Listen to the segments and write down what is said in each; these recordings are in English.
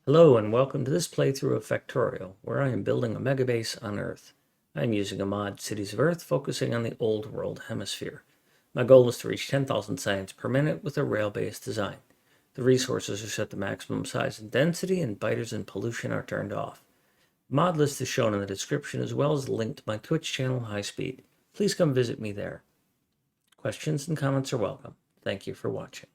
Hello and welcome to this playthrough of Factorio, where I am building a megabase on Earth. I am using a mod, Cities of Earth, focusing on the Old World Hemisphere. My goal is to reach 10,000 science per minute with a rail-based design. The resources are set to maximum size and density, and biters and pollution are turned off. Mod list is shown in the description, as well as a link to my Twitch channel, High Speed. Please come visit me there. Questions and comments are welcome. Thank you for watching.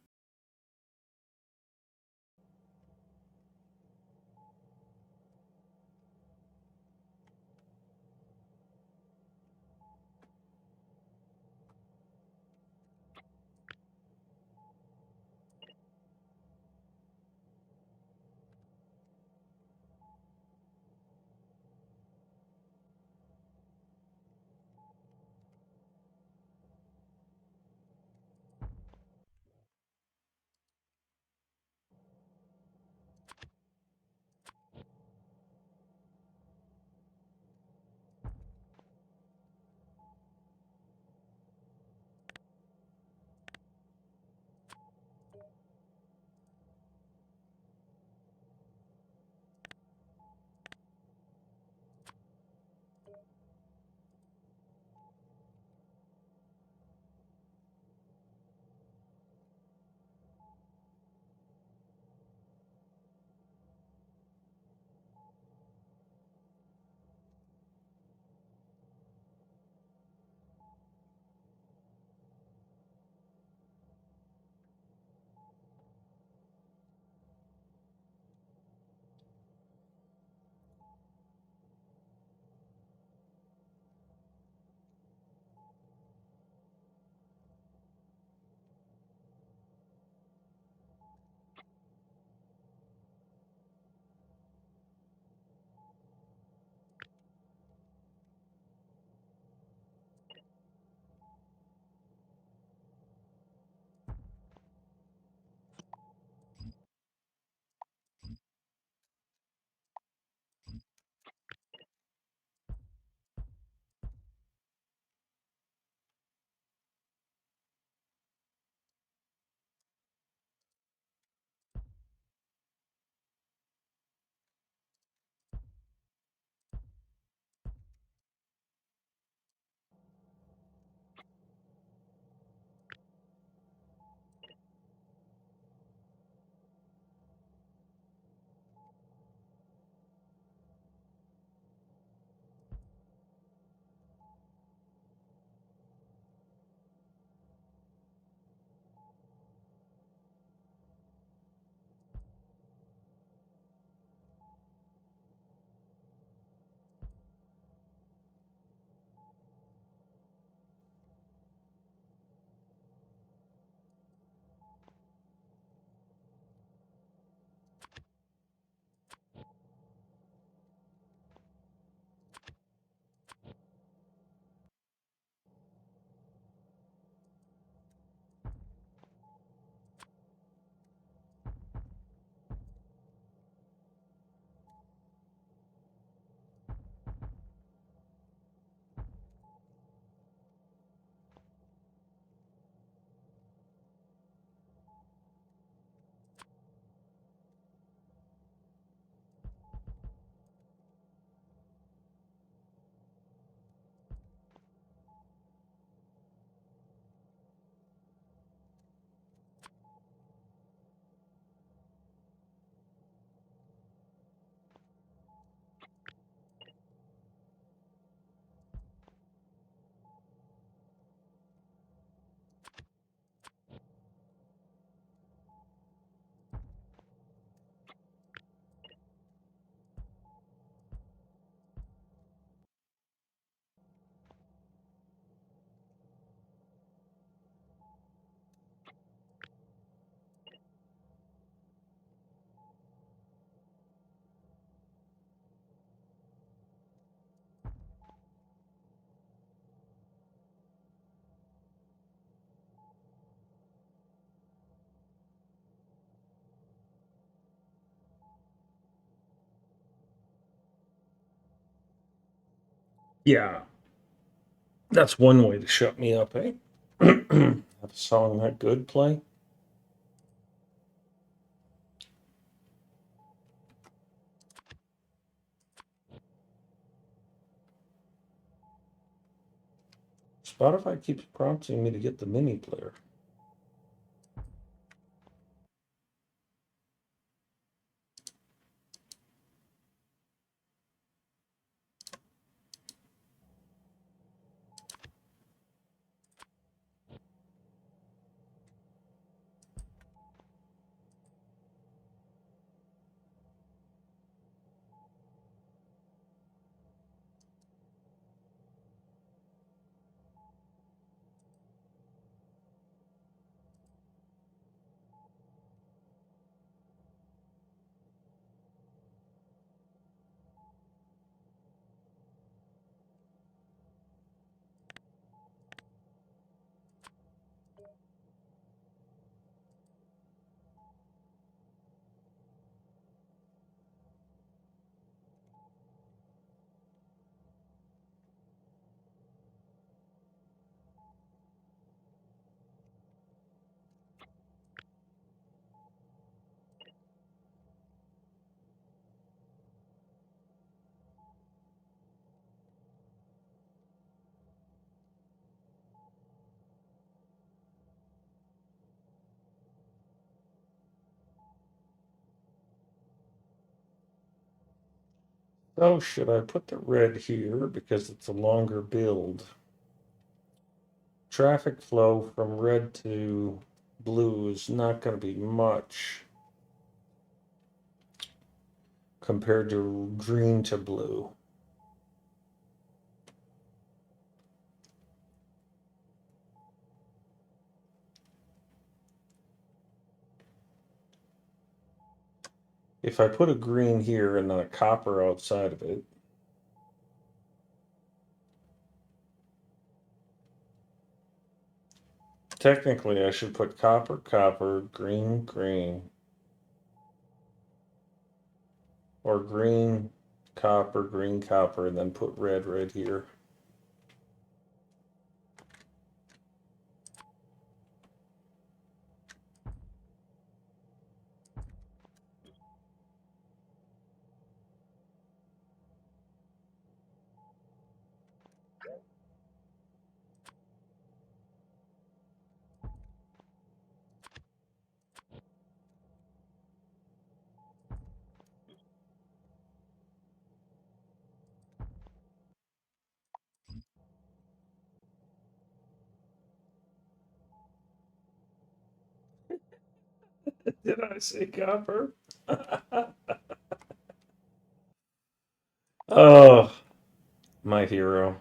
Yeah, that's one way to shut me up, eh? Have a song that good play? Spotify keeps prompting me to get the mini player. So should I put the red here because it's a longer build? Traffic flow from red to blue is not going to be much compared to green to blue. If I put a green here and then a copper outside of it, technically I should put copper, copper, green, green, or green, copper, and then put red right here. Did I say copper? Oh, my hero.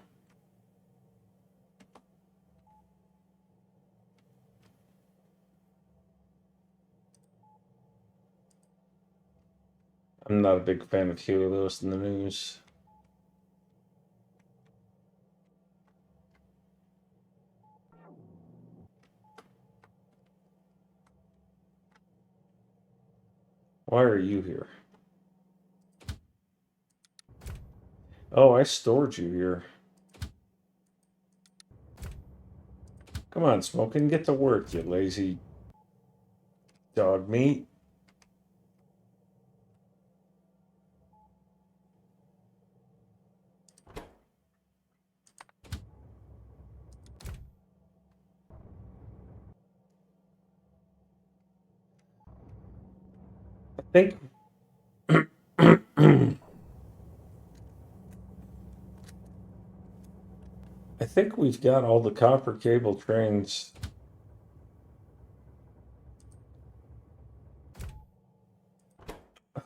I'm not a big fan of Helios in the news. Why are you here? Oh, I stored you here. Come on, Smokin', get to work, you lazy dog meat. I think I think we've got all the copper cable trains.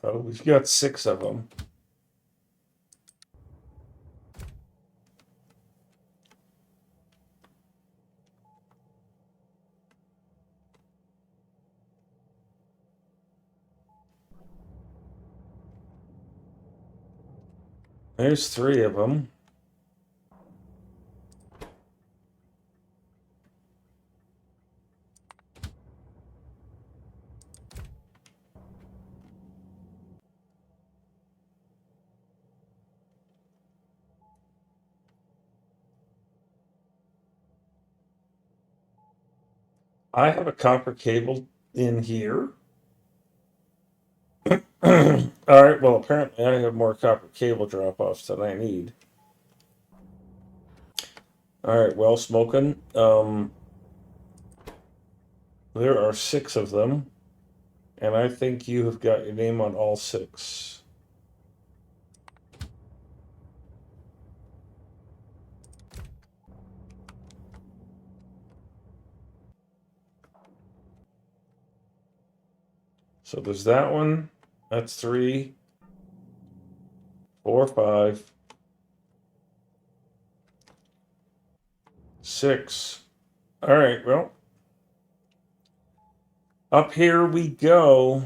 We've got 6 of them. There's 3 of them. I have a copper cable in here. All right, well, apparently I have more copper cable drop offs than I need. All right, well, smoking. There are 6 of them, and I think you have got your name on all 6. So there's that one. That's 3, 4, 5, 6. All right, well, up here we go.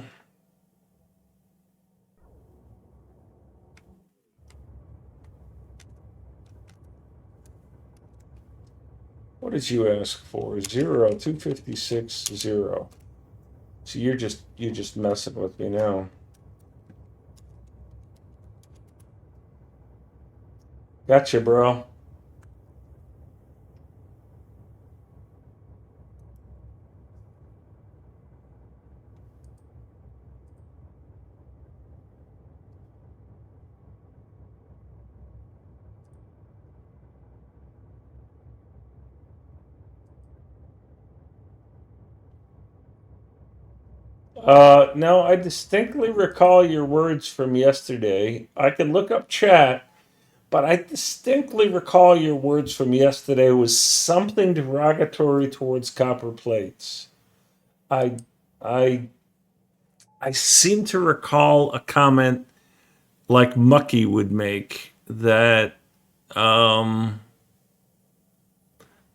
What did you ask for? 0, 256, 0. So you're just messing with me now. Gotcha, bro. No, I distinctly recall your words from yesterday. I can look up chat, but I distinctly recall your words from yesterday was something derogatory towards copper plates. I, I, I seem to recall a comment like Mucky would make um,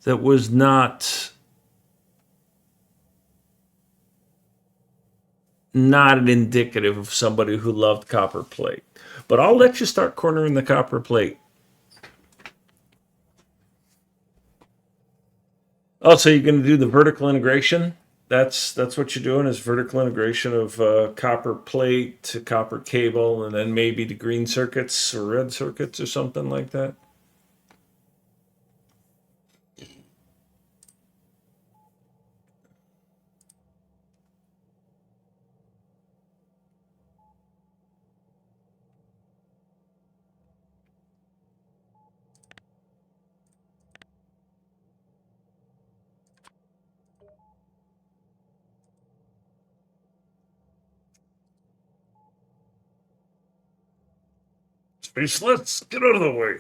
that was not indicative of somebody who loved copper plate. But I'll let you start cornering the copper plate. Oh, so you're going to do the vertical integration? That's what you're doing is vertical integration of copper plate to copper cable, and then maybe to green circuits or red circuits or something like that. Spacelets, get out of the way.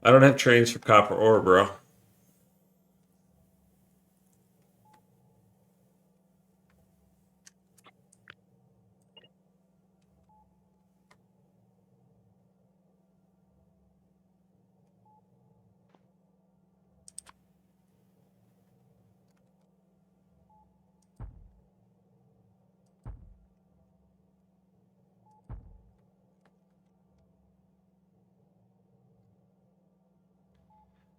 I don't have trains for copper ore, bro.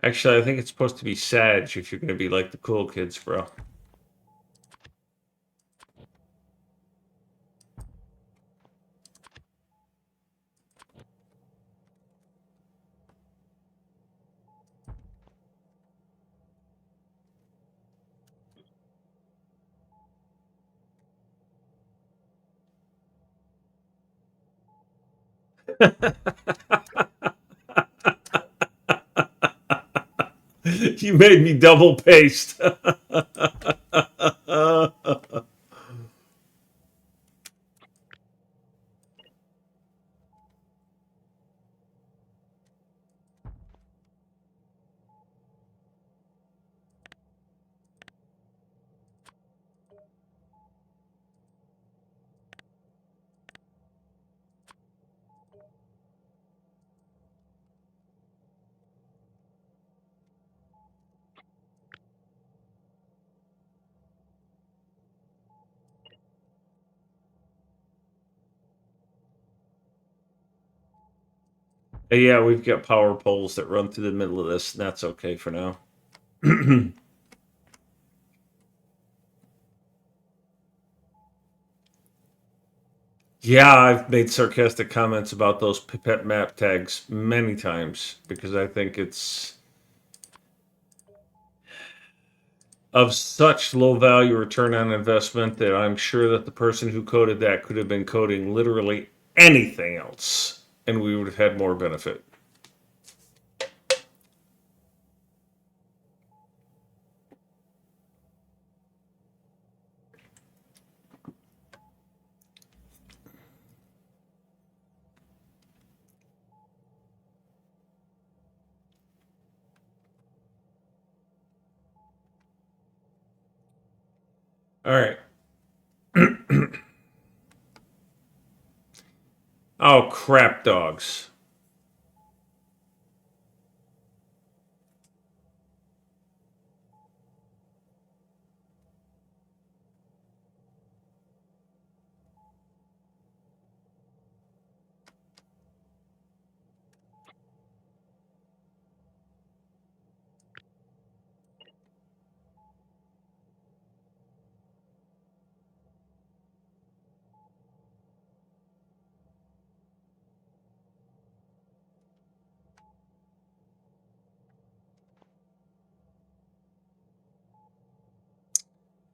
Actually, I think it's supposed to be Sag if you're going to be like the cool kids, bro. You made me double paste. Yeah, we've got power poles that run through the middle of this, and that's okay for now. Yeah, I've made sarcastic comments about those pipette map tags many times because I think of such low value return on investment that I'm sure that the person who coded that could have been coding literally anything else, and we would have had more benefit. All right. Oh, crap, dogs.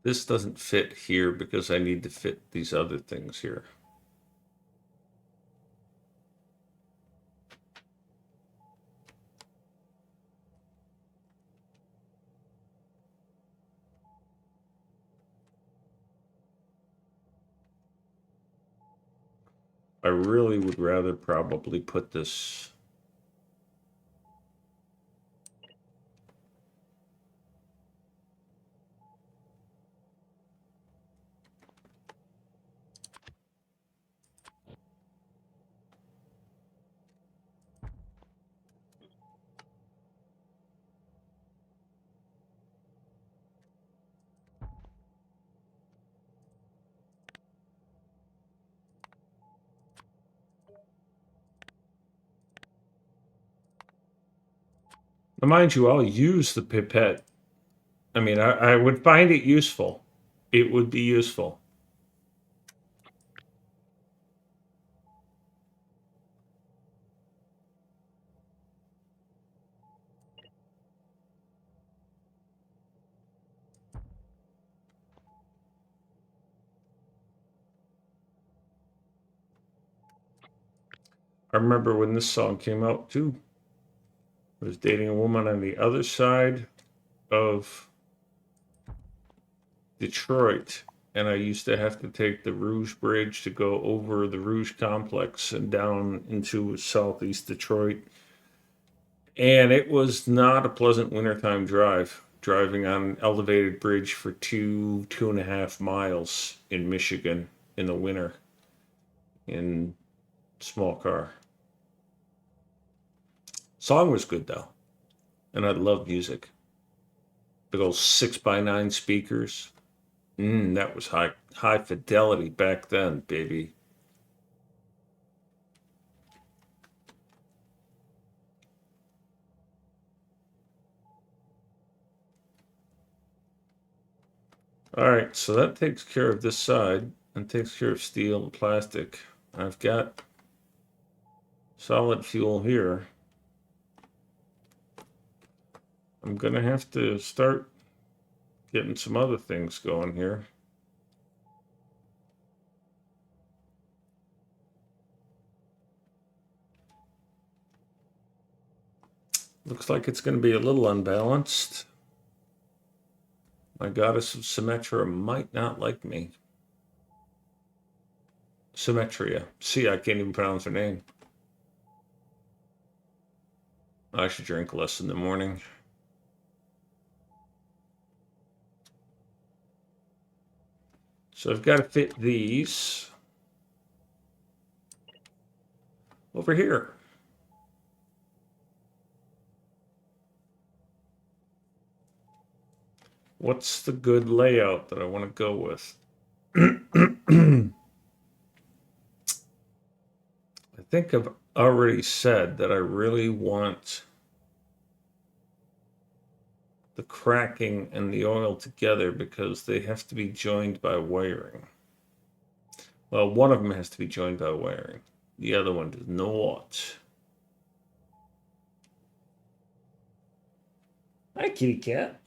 This doesn't fit here because I need to fit these other things here. I really would rather probably put this. Now, mind you, I'll use the pipette. I mean, I would find it useful. It would be useful. I remember when this song came out too. I was dating a woman on the other side of Detroit, and I used to have to take the Rouge Bridge to go over the Rouge Complex and down into southeast Detroit. And it was not a pleasant wintertime drive, driving on an elevated bridge for 2.5 miles in Michigan in the winter in small car. Song was good though, and I love music. Big old 6x9 speakers. That was high fidelity back then, baby. All right, so that takes care of this side and takes care of steel and plastic. I've got solid fuel here. I'm gonna have to start getting some other things going here. Looks like it's going to be a little unbalanced. My goddess of Symmetria might not like me. Symmetria. See, I can't even pronounce her name. I should drink less in the morning. So I've got to fit these over here. What's the good layout that I want to go with? I think I've already said that I really want the cracking and the oil together because they have to be joined by wiring. Well, one of them has to be joined by wiring. The other one does not. Hi, kitty cat.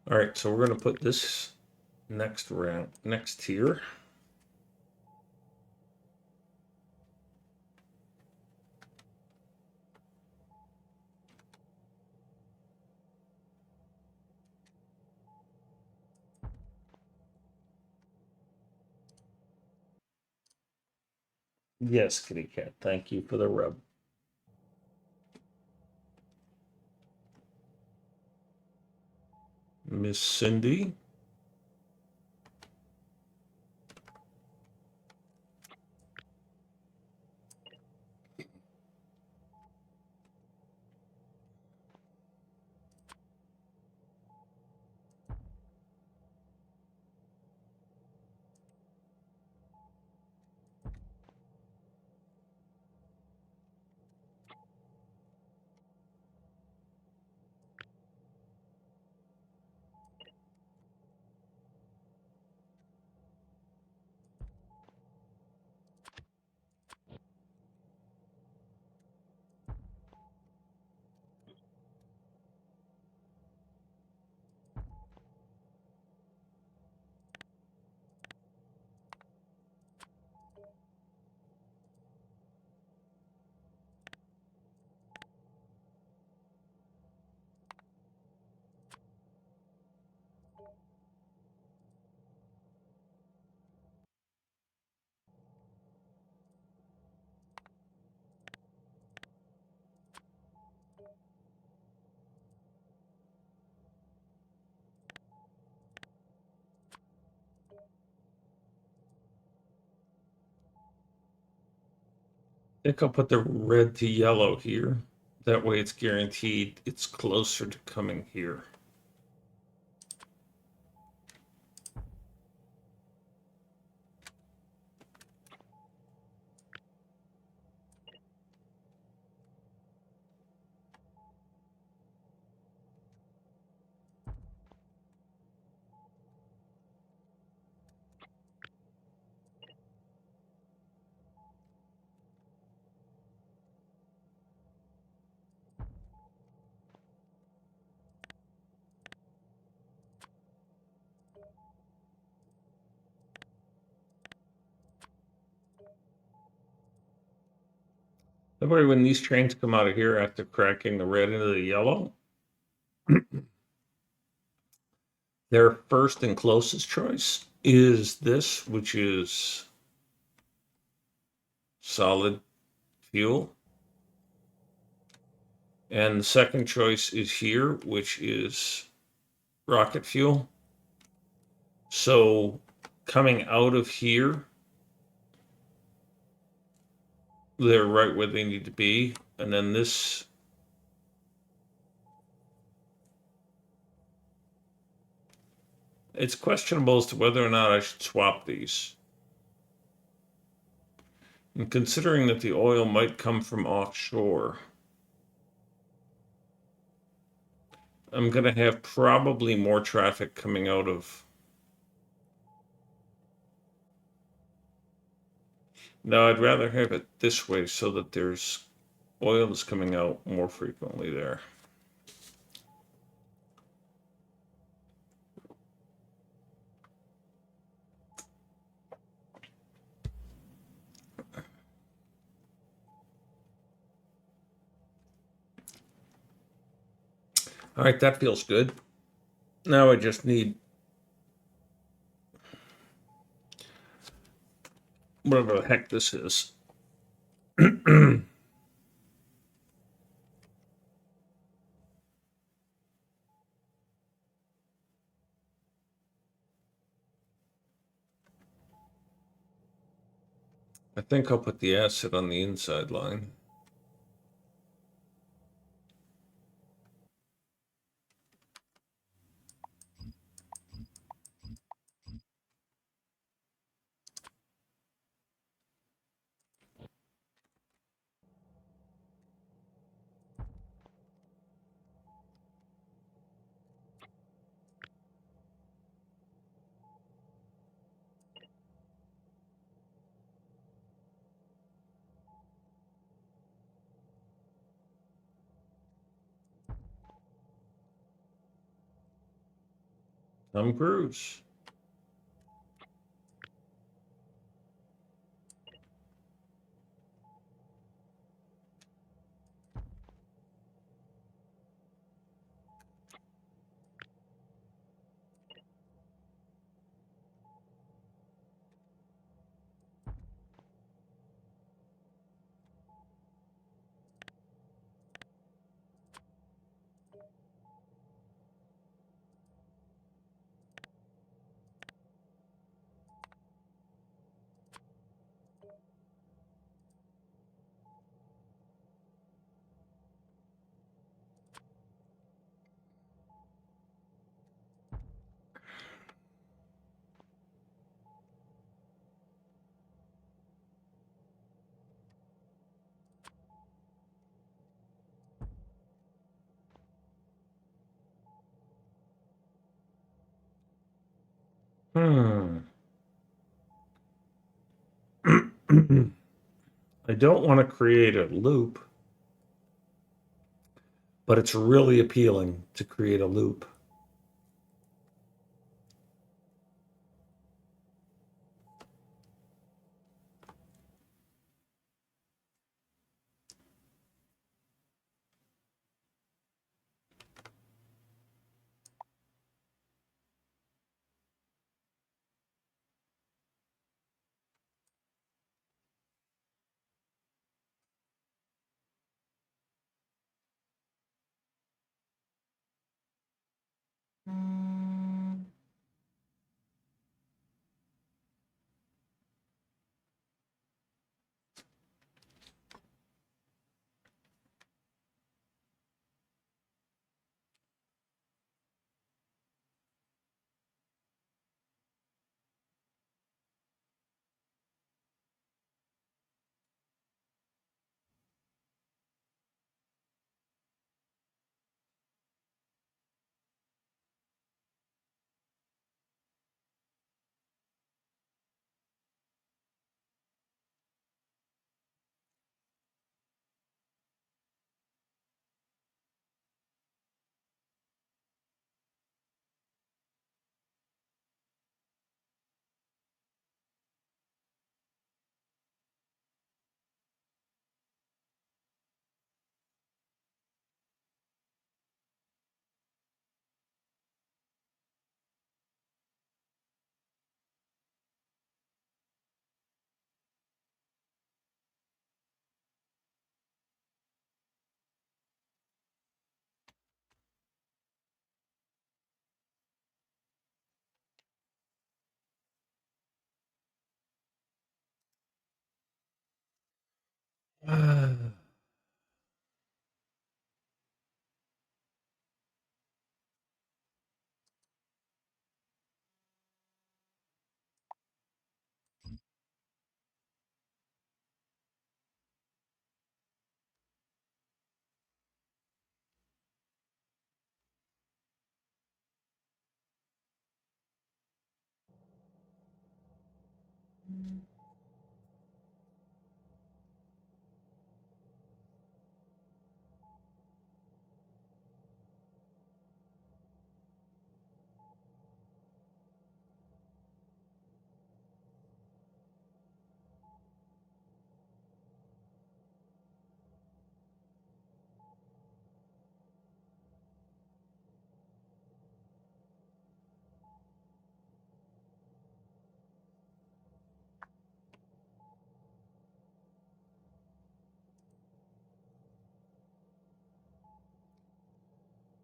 All right, so we're going to put this next tier. Yes, kitty cat. Thank you for the rub. Miss Cindy. I think I'll put the red to yellow here. That way it's guaranteed it's closer to coming here. That way when these trains come out of here after cracking the red into the yellow, their first and closest choice is this, which is solid fuel. And the second choice is here, which is rocket fuel. So coming out of here, they're right where they need to be. And then this, it's questionable as to whether or not I should swap these. And considering that the oil might come from offshore, I'm going to have probably more traffic coming out of. No, I'd rather have it this way so that there's oil is coming out more frequently there. All right, that feels good. Now I just need whatever the heck this is. I think I'll put the acid on the inside line. Tom Cruise. Hmm. I don't want to create a loop, but it's really appealing to create a loop.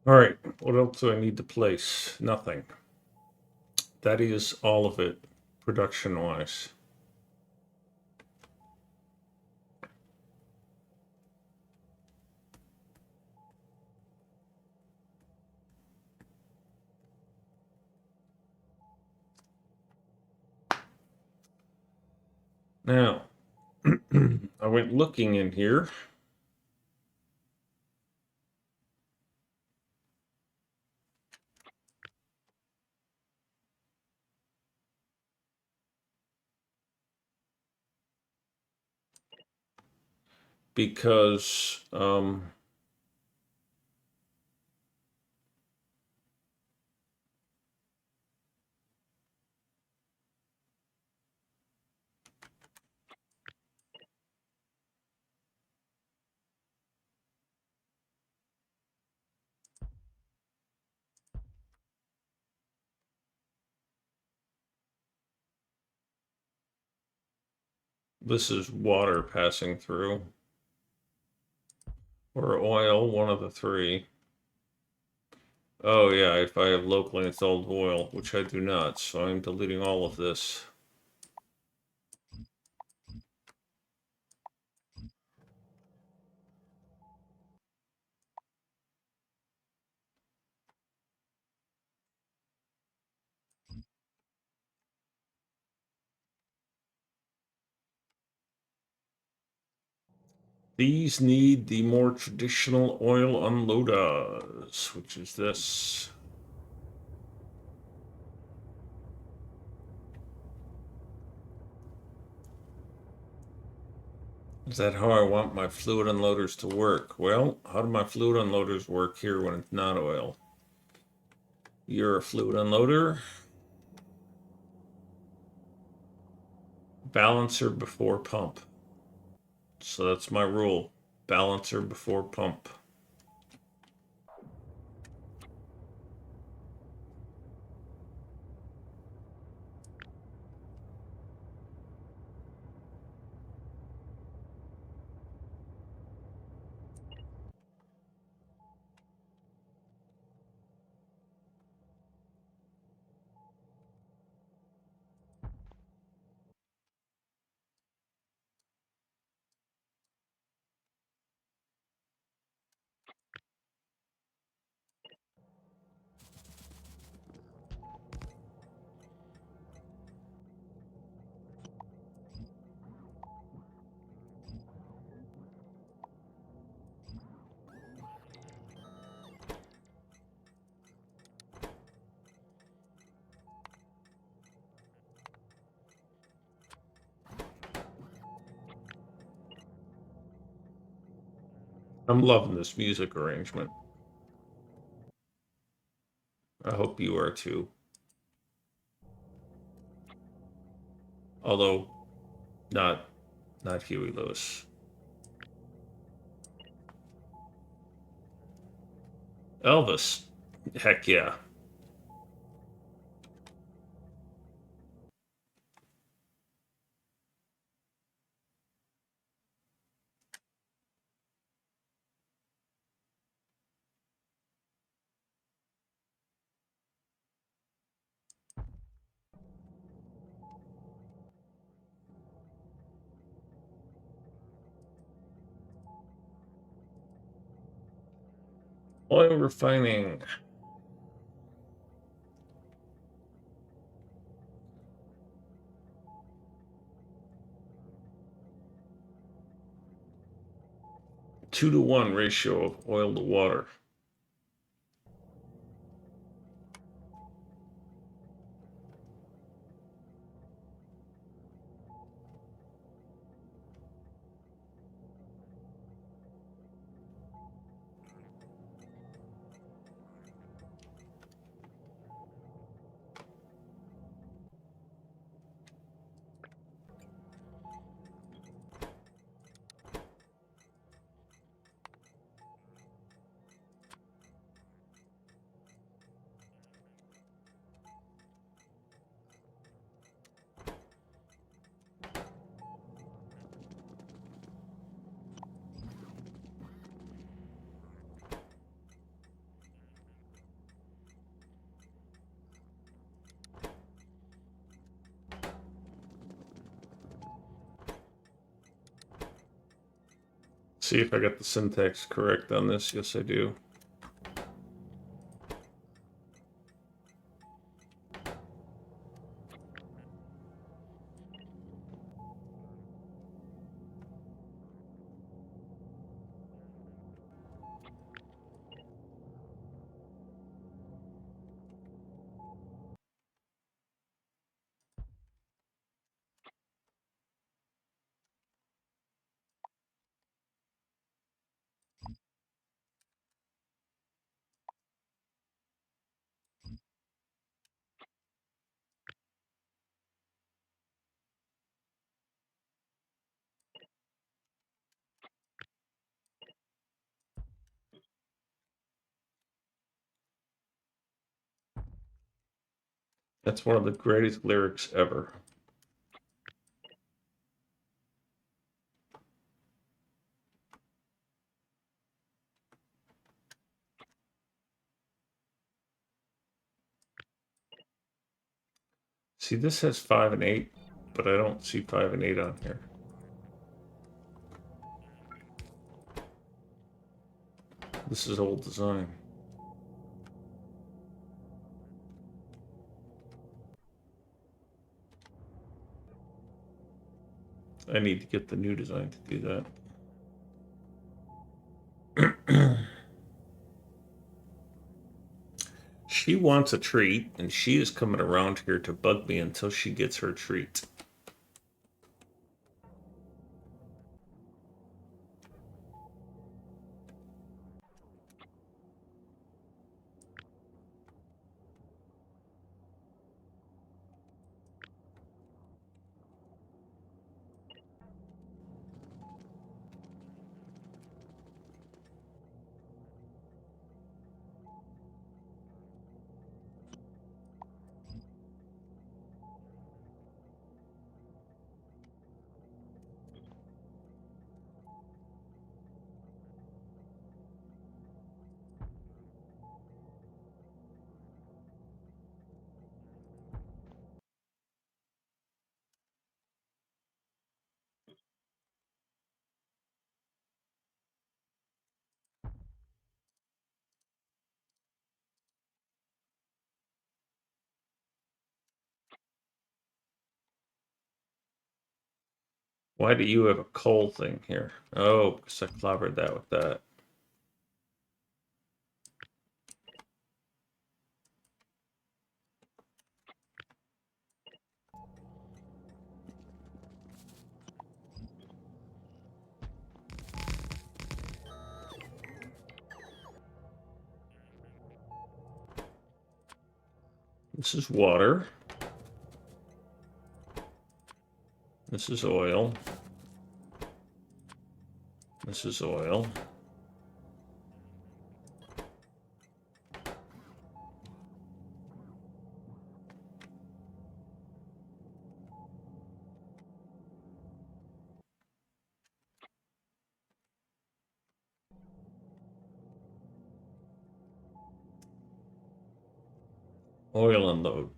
All right, what else do I need to place? Nothing. That is all of it, production-wise. Now, I went looking in here. Because This is water passing through. Or oil, one of the three. Oh yeah, if I have locally installed oil, which I do not, so I'm deleting all of this. These need the more traditional oil unloaders, which is this. Is that how I want my fluid unloaders to work? Well, how do my fluid unloaders work here when it's not oil? You're a fluid unloader. Balancer before pump. So that's my rule. Balancer before pump. I'm loving this music arrangement. I hope you are too. Although not Huey Lewis. Elvis. Heck yeah. Oil refining. 2-to-1 ratio of oil to water. See if I got the syntax correct on this. Yes, I do. That's one of the greatest lyrics ever. See, this has 5 and 8, but I don't see 5 and 8 on here. This is old design. I need to get the new design to do that. She wants a treat, and she is coming around here to bug me until she gets her treat. Why do you have a coal thing here? Oh, because I clobbered that with that. This is water. This is oil. This is oil. Oil unload.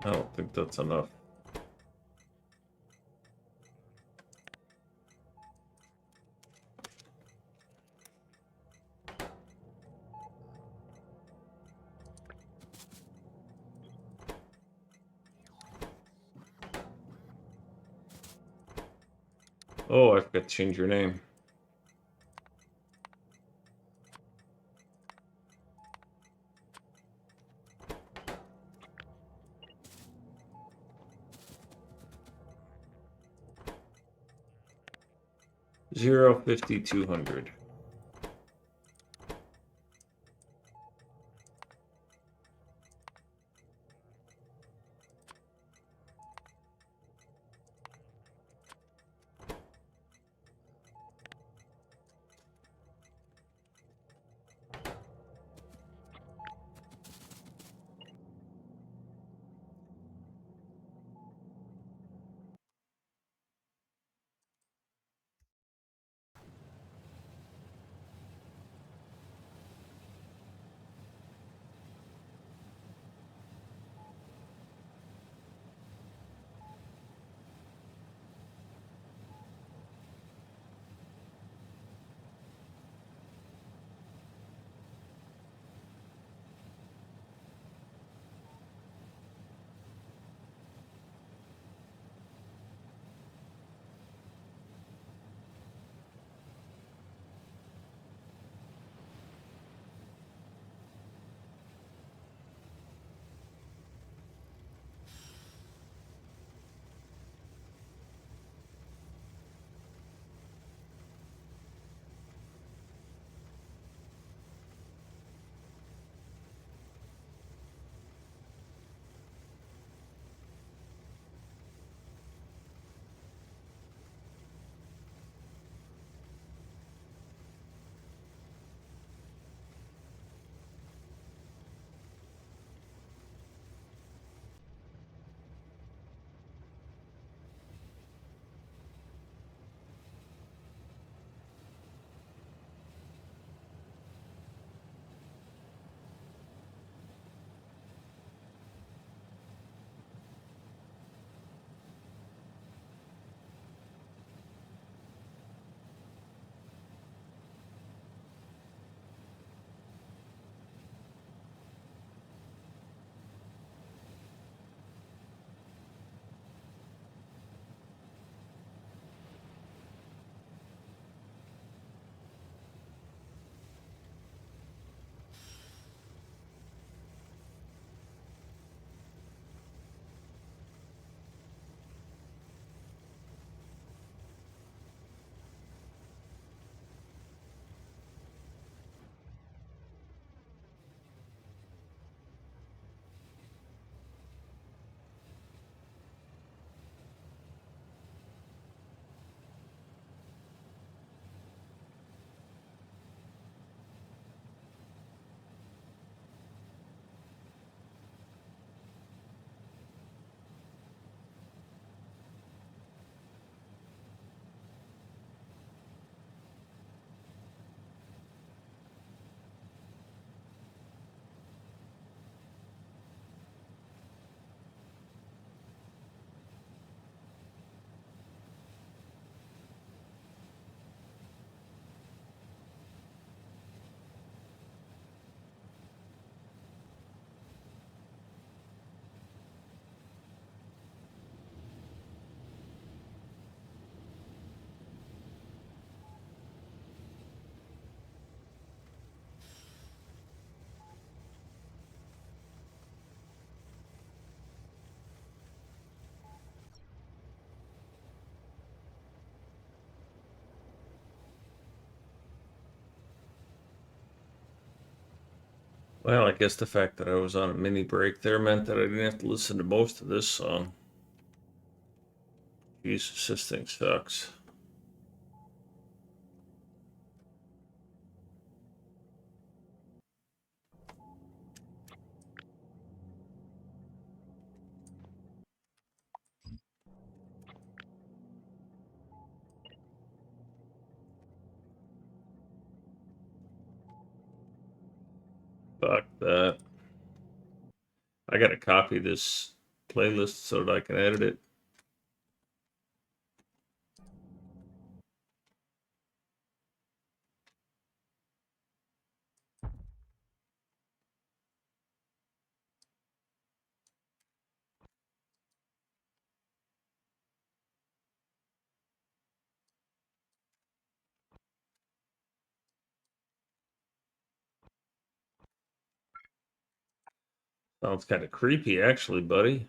I don't think that's enough. Oh, I forgot to change your name. Zero 5200. Well, I guess the fact that I was on a mini break there meant that I didn't have to listen to most of this song. Jesus, this thing sucks. Fuck that. I gotta copy this playlist so that I can edit it. Sounds kind of creepy, actually, buddy.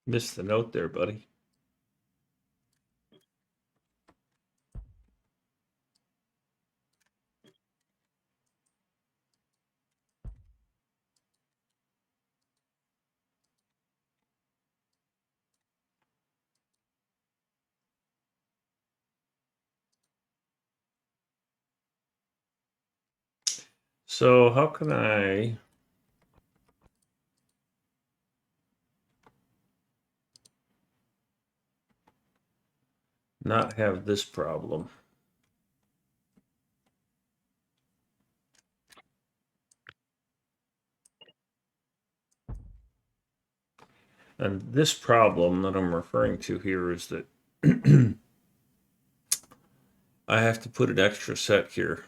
Missed the note there, buddy. So, how can I not have this problem? And this problem that I'm referring to here is that I have to put an extra set here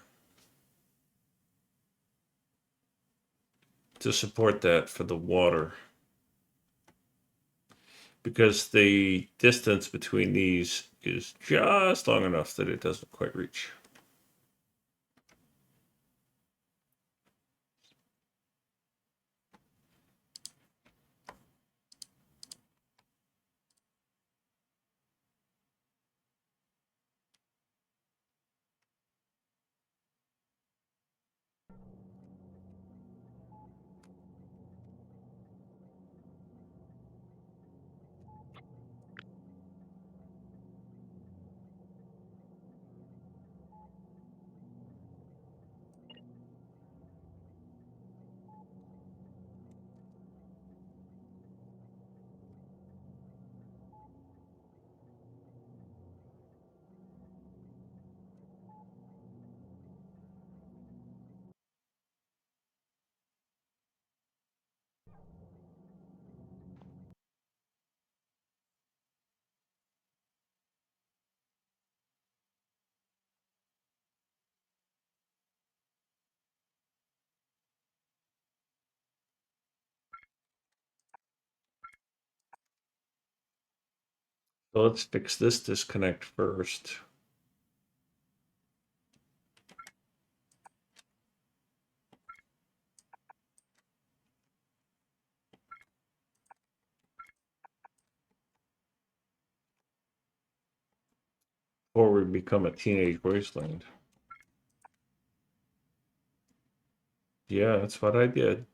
to support that for the water, because the distance between these is just long enough that it doesn't quite reach. So let's fix this disconnect first. Before we become a teenage wasteland. Yeah, that's what I did.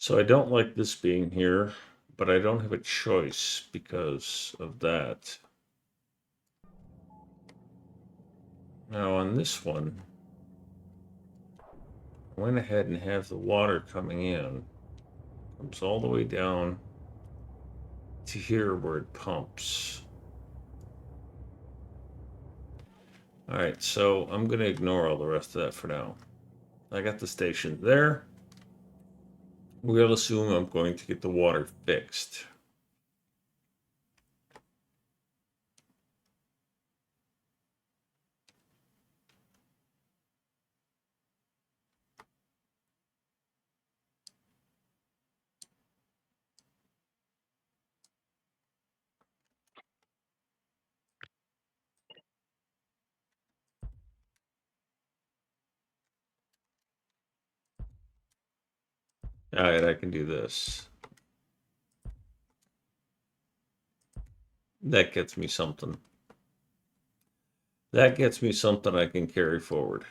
So I don't like this being here, but I don't have a choice because of that. Now on this one, I went ahead and have the water coming in. Comes all the way down to here where it pumps. All right, so I'm going to ignore all the rest of that for now. I got the station there. We'll assume I'm going to get the water fixed. All right, I can do this. That gets me something. That gets me something I can carry forward.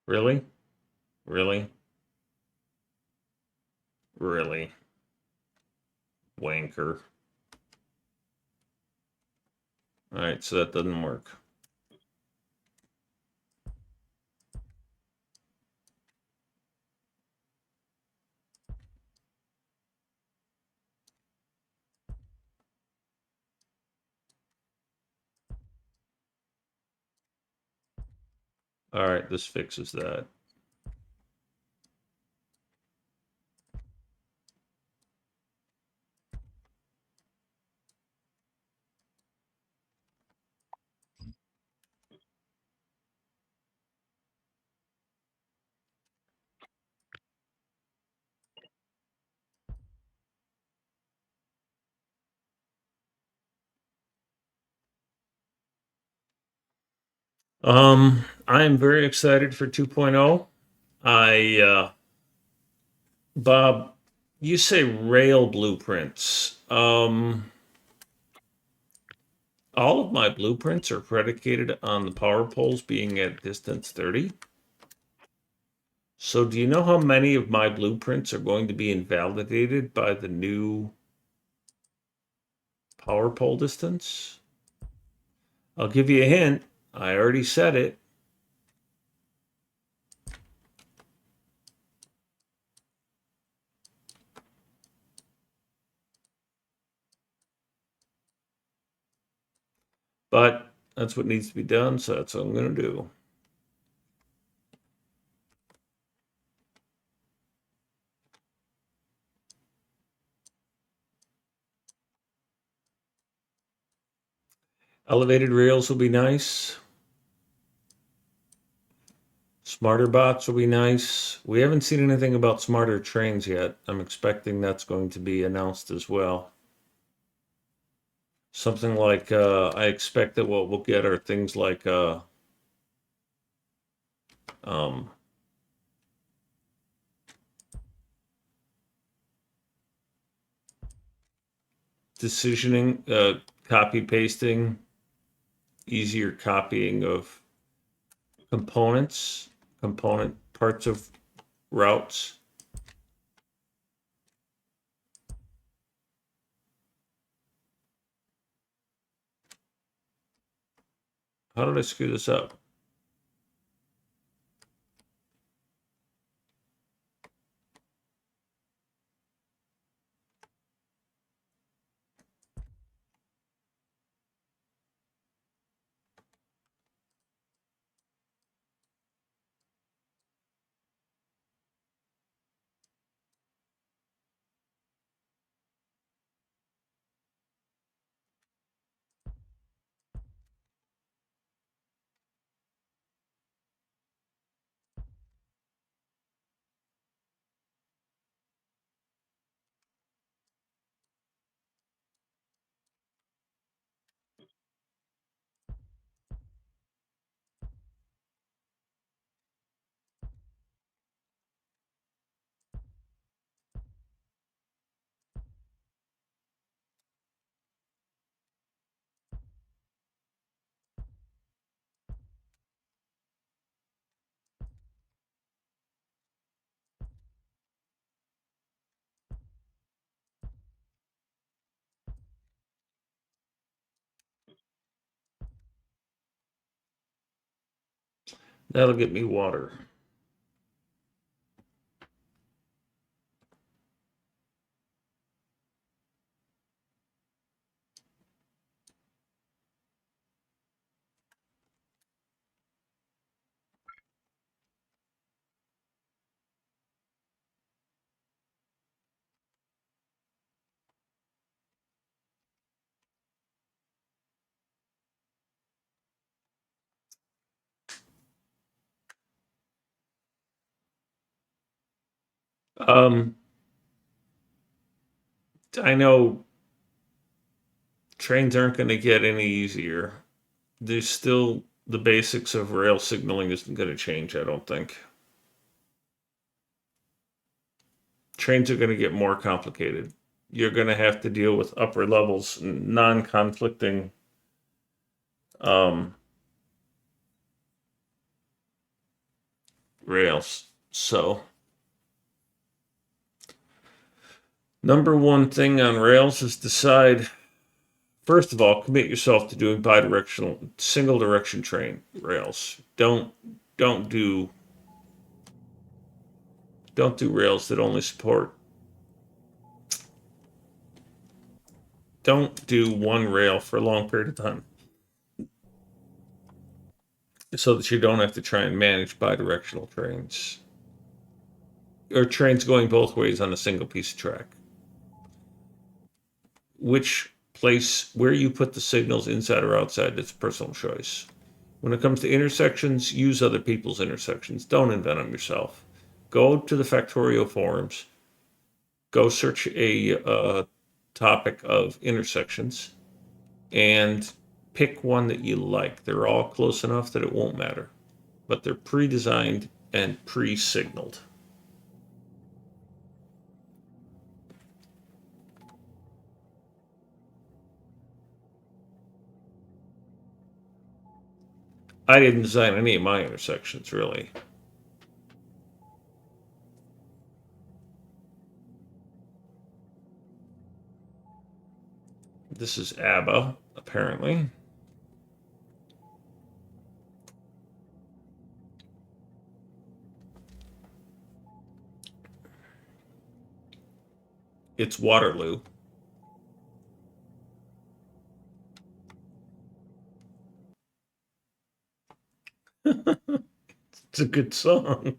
Really? Really? Really? Wanker. All right, so that doesn't work. All right, this fixes that. I am very excited for 2.0. Bob, you say rail blueprints. All of my blueprints are predicated on the power poles being at distance 30. So do you know how many of my blueprints are going to be invalidated by the new power pole distance? I'll give you a hint. I already said it. But that's what needs to be done, so that's what I'm going to do. Elevated rails will be nice. Smarter bots will be nice. We haven't seen anything about smarter trains yet. I'm expecting that's going to be announced as well. Something like, I expect that what we'll get are things like um, decisioning, copy pasting, easier copying of component parts of routes. How did I screw this up? That'll get me water. Um, I know trains aren't going to get any easier. There's still the basics of rail signaling isn't going to change, I don't think. Trains are going to get more complicated. You're going to have to deal with upper levels, non conflicting rails. So, number one thing on rails is decide, first of all, commit yourself to doing bidirectional, single direction train rails. Don't do don't do rails that only support. Don't do one rail for a long period of time, so that you don't have to try and manage bidirectional trains or trains going both ways on a single piece of track. Which place, where you put the signals, inside or outside, it's personal choice. When it comes to intersections, use other people's intersections. Don't invent them yourself. Go to the Factorio forums, go search a topic of intersections, and pick one that you like. They're all close enough that it won't matter, but they're pre designed and pre signaled. I didn't design any of my intersections, really. This is ABBA, apparently. It's Waterloo. It's a good song.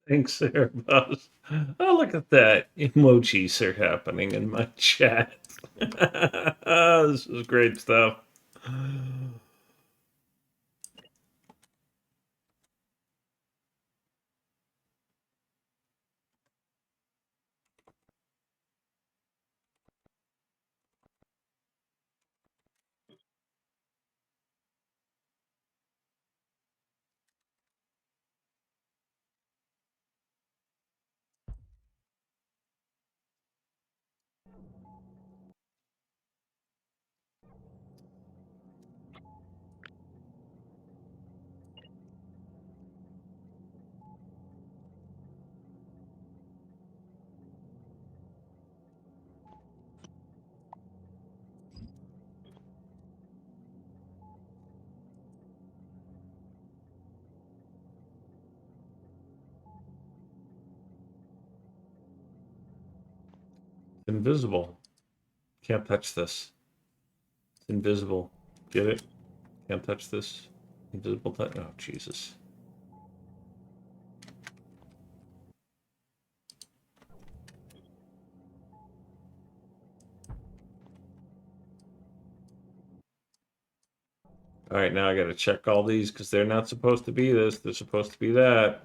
Thanks, there, boss. Oh, look at that. Emojis are happening in my chat. This is great stuff. Invisible. Can't touch this. It's invisible. Get it? Can't touch this. Invisible touch. Oh, Jesus. All right, now I got to check all these because they're not supposed to be this. They're supposed to be that.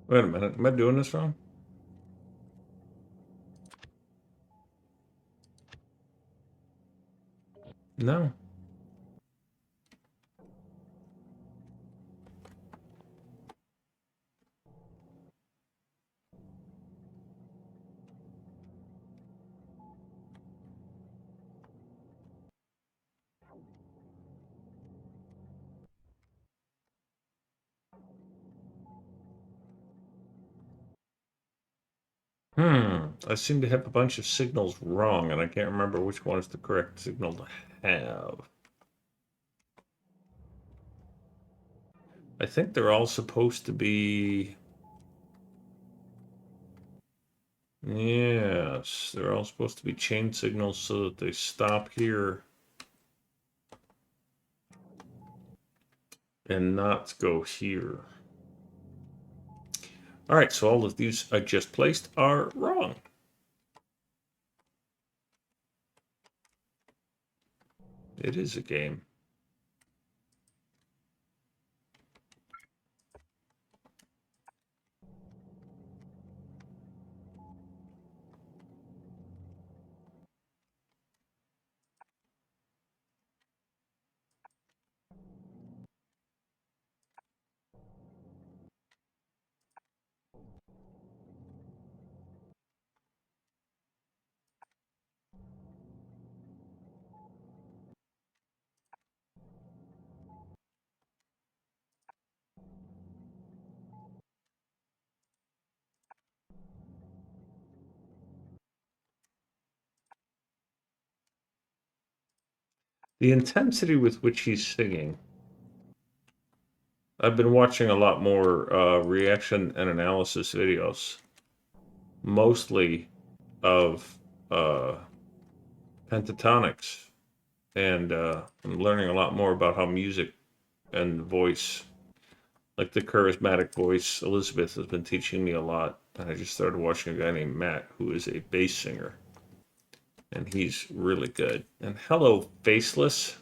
Wait a minute. Am I doing this wrong? No. I seem to have a bunch of signals wrong, and I can't remember which one is the correct signal to have. I think they're all supposed to be. Yes, they're all supposed to be chain signals so that they stop here and not go here. All right, so all of these I just placed are wrong. It is a game. The intensity with which he's singing. I've been watching a lot more reaction and analysis videos, mostly of pentatonics, and I'm learning a lot more about how music and voice, like the charismatic voice, Elizabeth has been teaching me a lot. And I just started watching a guy named Matt, who is a bass singer, and he's really good. And hello, Faceless.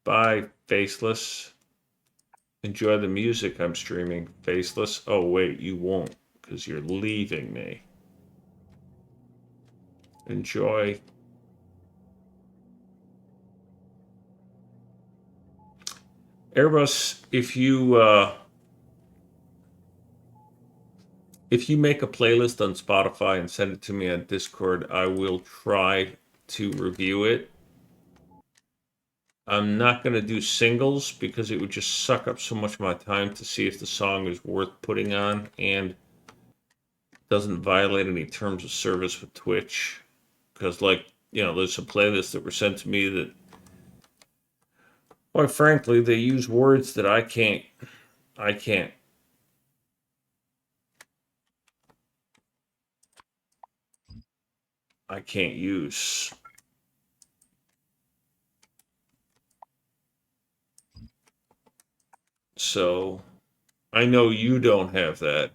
Bye, Faceless. Enjoy the music I'm streaming, Faceless. Oh, wait, you won't, because you're leaving me. Enjoy. Airbus, if you make a playlist on Spotify and send it to me on Discord, I will try to review it. I'm not going to do singles because it would just suck up so much of my time to see if the song is worth putting on and doesn't violate any terms of service with Twitch. Because, like, there's some playlists that were sent to me that, quite frankly, they use words that I can't use. So I know you don't have that.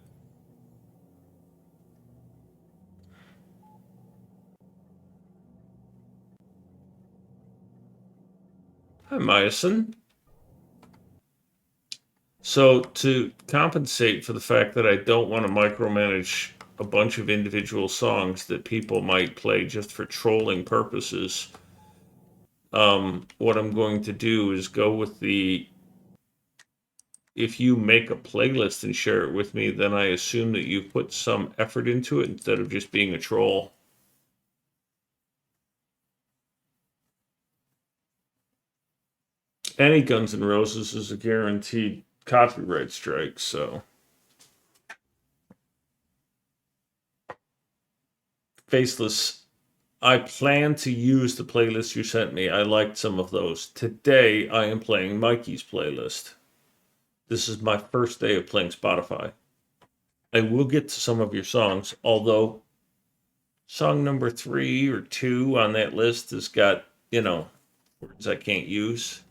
Hi, Myosin. So to compensate for the fact that I don't want to micromanage a bunch of individual songs that people might play just for trolling purposes, what I'm going to do is go with the if you make a playlist and share it with me, then I assume that you put some effort into it instead of just being a troll. Any Guns N' Roses is a guaranteed copyright strike, so. Faceless, I plan to use the playlist you sent me. I liked some of those. Today, I am playing Mikey's playlist. This is my first day of playing Spotify. I will get to some of your songs, although song number 3 or 2 on that list has got, words I can't use.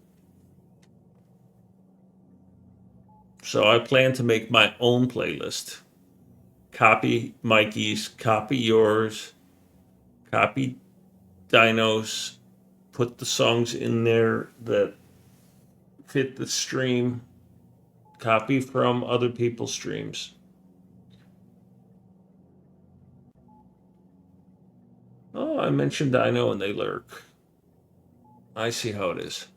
So I plan to make my own playlist. Copy Mikey's, copy yours, copy Dino's, put the songs in there that fit the stream, copy from other people's streams. Oh, I mentioned Dino and they lurk. I see how it is.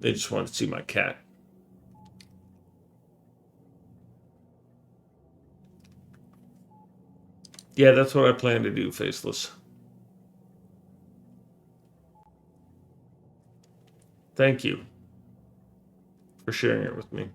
They just want to see my cat. Yeah, that's what I plan to do, Faceless. Thank you for sharing it with me.